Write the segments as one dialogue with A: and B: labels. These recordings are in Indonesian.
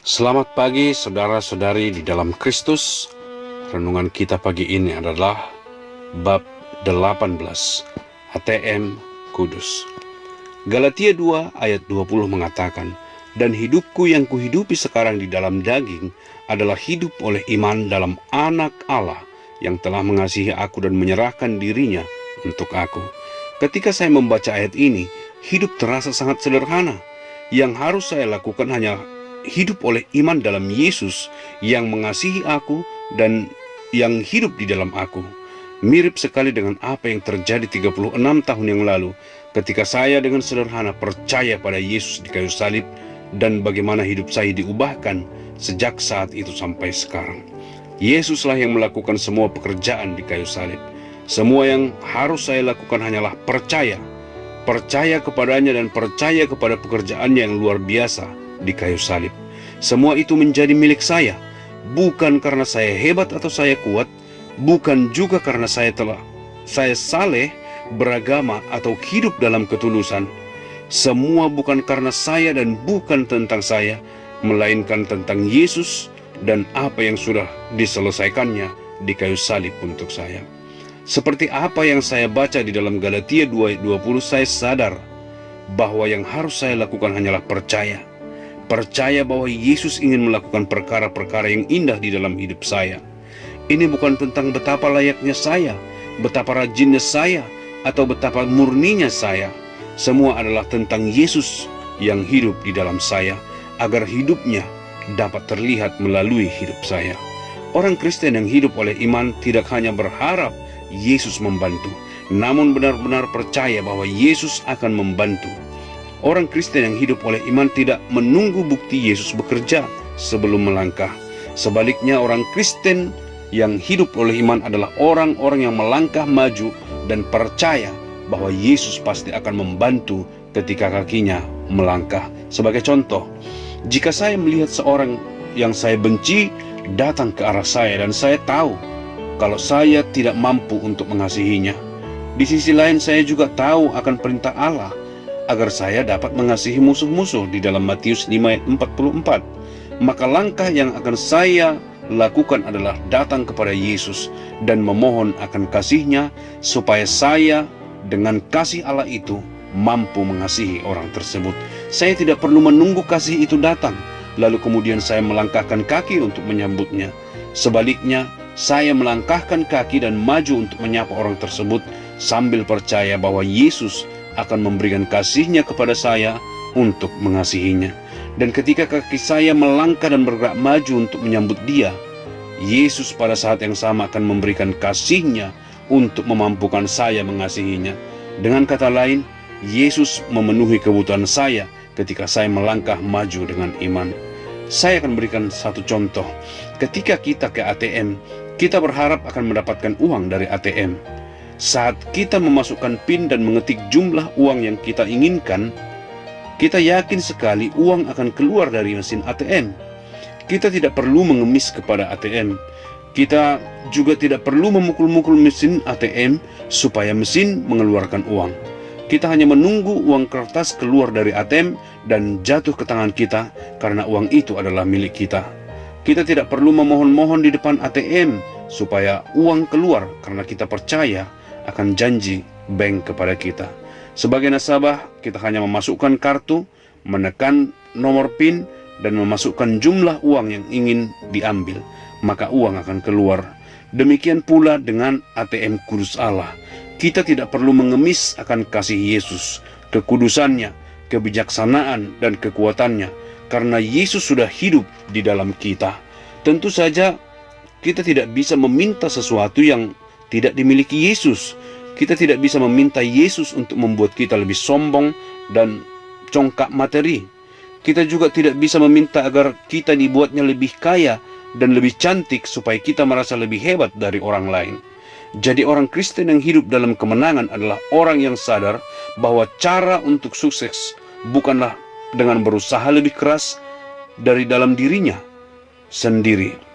A: Selamat pagi saudara-saudari di dalam Kristus. Renungan kita pagi ini adalah bab 18, ATM Kudus. Galatia 2 ayat 20 mengatakan, "Dan hidupku yang kuhidupi sekarang di dalam daging adalah hidup oleh iman dalam Anak Allah yang telah mengasihi aku dan menyerahkan dirinya untuk aku." Ketika saya membaca ayat ini, hidup terasa sangat sederhana. Yang harus saya lakukan hanya hidup oleh iman dalam Yesus yang mengasihi aku dan yang hidup di dalam aku. Mirip sekali dengan apa yang terjadi 36 tahun yang lalu ketika saya dengan sederhana percaya pada Yesus di kayu salib dan bagaimana hidup saya diubahkan sejak saat itu sampai sekarang. Yesuslah yang melakukan semua pekerjaan di kayu salib. Semua yang harus saya lakukan hanyalah percaya kepadanya dan percaya kepada pekerjaannya yang luar biasa di kayu salib. Semua itu menjadi milik saya, bukan karena saya hebat atau saya kuat, bukan juga karena saya saleh, beragama atau hidup dalam ketulusan. Semua bukan karena saya dan bukan tentang saya, melainkan tentang Yesus dan apa yang sudah diselesaikannya di kayu salib untuk saya. Seperti apa yang saya baca di dalam Galatia 2:20, saya sadar bahwa yang harus saya lakukan hanyalah percaya bahwa Yesus ingin melakukan perkara-perkara yang indah di dalam hidup saya. Ini bukan tentang betapa layaknya saya, betapa rajinnya saya, atau betapa murninya saya. Semua adalah tentang Yesus yang hidup di dalam saya, agar hidupnya dapat terlihat melalui hidup saya. Orang Kristen yang hidup oleh iman tidak hanya berharap Yesus membantu, namun benar-benar percaya bahwa Yesus akan membantu. Orang Kristen yang hidup oleh iman tidak menunggu bukti Yesus bekerja sebelum melangkah. Sebaliknya, orang Kristen yang hidup oleh iman adalah orang-orang yang melangkah maju dan percaya bahwa Yesus pasti akan membantu ketika kakinya melangkah. Sebagai contoh, jika saya melihat seorang yang saya benci datang ke arah saya dan saya tahu kalau saya tidak mampu untuk mengasihinya, di sisi lain saya juga tahu akan perintah Allah agar saya dapat mengasihi musuh-musuh di dalam Matius 5 ayat 44. Maka langkah yang akan saya lakukan adalah datang kepada Yesus dan memohon akan kasih-Nya supaya saya dengan kasih Allah itu mampu mengasihi orang tersebut. Saya tidak perlu menunggu kasih itu datang lalu kemudian saya melangkahkan kaki untuk menyambutnya. Sebaliknya, saya melangkahkan kaki dan maju untuk menyapa orang tersebut sambil percaya bahwa Yesus akan memberikan kasih-Nya kepada saya untuk mengasihinya. Dan ketika kaki saya melangkah dan bergerak maju untuk menyambut dia, Yesus pada saat yang sama akan memberikan kasih-Nya untuk memampukan saya mengasihinya. Dengan kata lain, Yesus memenuhi kebutuhan saya ketika saya melangkah maju dengan iman. Saya akan berikan satu contoh. Ketika kita ke ATM, kita berharap akan mendapatkan uang dari ATM. Saat kita memasukkan PIN dan mengetik jumlah uang yang kita inginkan, kita yakin sekali uang akan keluar dari mesin ATM. Kita tidak perlu mengemis kepada ATM. Kita juga tidak perlu memukul-mukul mesin ATM supaya mesin mengeluarkan uang. Kita hanya menunggu uang kertas keluar dari ATM dan jatuh ke tangan kita karena uang itu adalah milik kita. Kita tidak perlu memohon-mohon di depan ATM supaya uang keluar karena kita percaya akan janji bank kepada kita. Sebagai nasabah, kita hanya memasukkan kartu, menekan nomor PIN, dan memasukkan jumlah uang yang ingin diambil, maka uang akan keluar. Demikian pula dengan ATM Kudus Allah. Kita tidak perlu mengemis akan kasih Yesus, kekudusannya, kebijaksanaan, dan kekuatannya, karena Yesus sudah hidup di dalam kita. Tentu saja, kita tidak bisa meminta sesuatu yang tidak dimiliki Yesus. Kita tidak bisa meminta Yesus untuk membuat kita lebih sombong dan congkak materi. Kita juga tidak bisa meminta agar kita dibuatnya lebih kaya dan lebih cantik supaya kita merasa lebih hebat dari orang lain. Jadi orang Kristen yang hidup dalam kemenangan adalah orang yang sadar bahwa cara untuk sukses bukanlah dengan berusaha lebih keras dari dalam dirinya sendiri,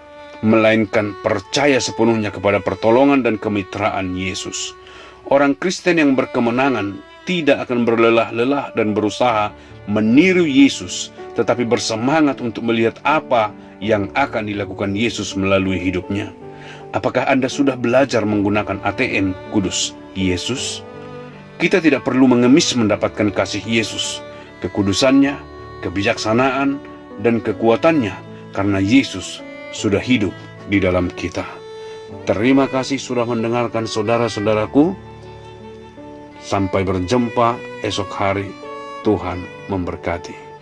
A: melainkan percaya sepenuhnya kepada pertolongan dan kemitraan Yesus. Orang Kristen yang berkemenangan tidak akan berlelah-lelah dan berusaha meniru Yesus, tetapi bersemangat untuk melihat apa yang akan dilakukan Yesus melalui hidupnya. Apakah Anda sudah belajar menggunakan ATM kudus Yesus? Kita tidak perlu mengemis mendapatkan kasih Yesus, kekudusannya, kebijaksanaan, dan kekuatannya, karena Yesus sudah hidup di dalam kita. Terima kasih sudah mendengarkan saudara-saudaraku. Sampai berjumpa esok hari. Tuhan memberkati.